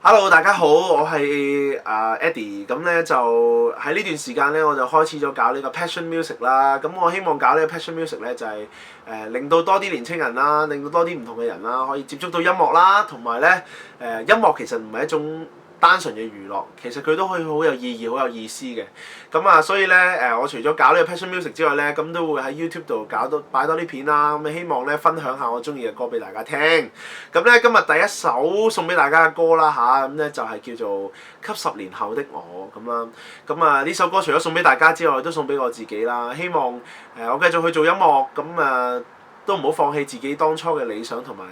Hello，大家好，我係Eddie，咁咧就喺呢段時間咧，我就開始咗搞呢個 Passion Music 啦。咁我希望搞呢個 Passion Music 咧，就係令到多啲年青人啦，令到多啲唔同嘅人啦，可以接觸到音樂啦，同埋咧音樂其實唔係一種單純嘅娛樂，其實佢都可以好有意義、好有意思嘅。咁所以咧我除咗搞呢個 Passion Music 之外咧，咁都會喺 YouTube 度擺多啲片啦。咁希望咧分享下我中意嘅歌俾大家聽。咁咧今日第一首送俾大家嘅歌啦咁咧就係叫做《給10年後的我》咁啦。咁呢首歌除咗送俾大家之外，都送俾我自己啦。希望我繼續去做音樂，都唔好放棄自己當初嘅理想同埋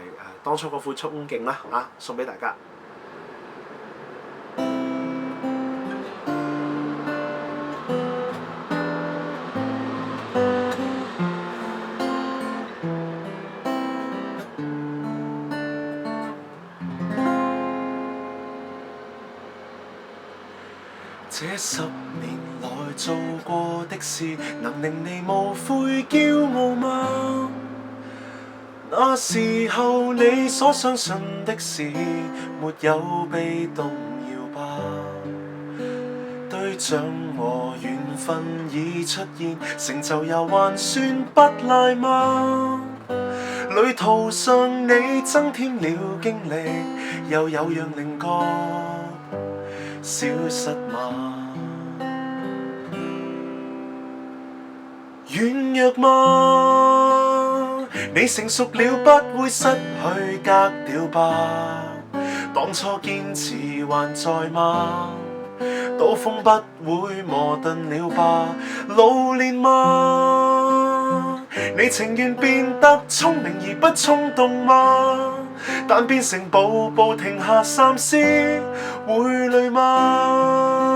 當初嗰副憧憬啦送俾大家。這10年來做過的事，能令你無悔驕傲嗎？那時候你所相信的事，沒有被動搖吧？對象和緣分已出現，成就又還算不賴嗎？旅途上你增添了經歷，又有樣稜角消失嗎？軟弱嗎？你成熟了不會失去格調吧？當初堅持還在嗎？刀鋒不會磨鈍了吧？老練嗎？你情願變得聰明而不衝動嗎？但變成步步停下三思，會累嗎？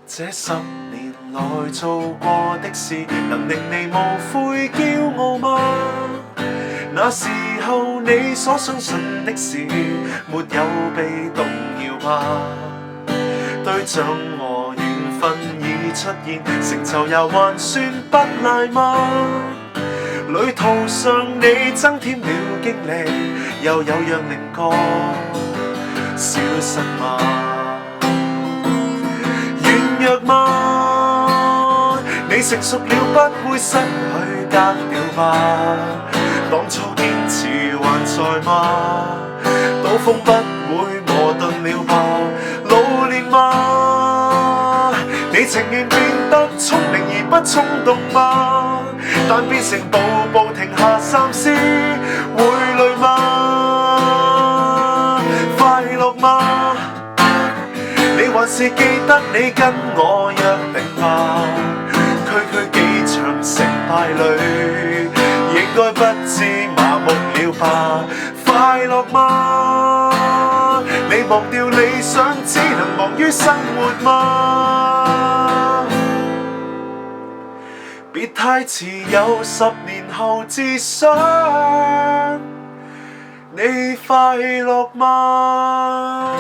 這10年來做過的事，能令你無悔驕傲嗎？那時候你所相信的事，沒有被動搖吧？對象和緣分已出現，成就又還算不賴嗎？旅途上你增添了經歷，又有樣稜角消失嗎？弱嗎？你成熟了不會失去格調吧？當初堅持還在嗎？刀鋒不會磨鈍了吧？老練嗎？你情願變得聰明而不衝動嗎？但變成步步停下三思，會累嗎？快樂嗎？你還是記得你跟我約定吧？區幾場成敗裏，應該不知麻木了吧？快樂嗎？你忘掉理想，只能忙於生活嗎？別太遲，有10年後至想，你快樂嗎？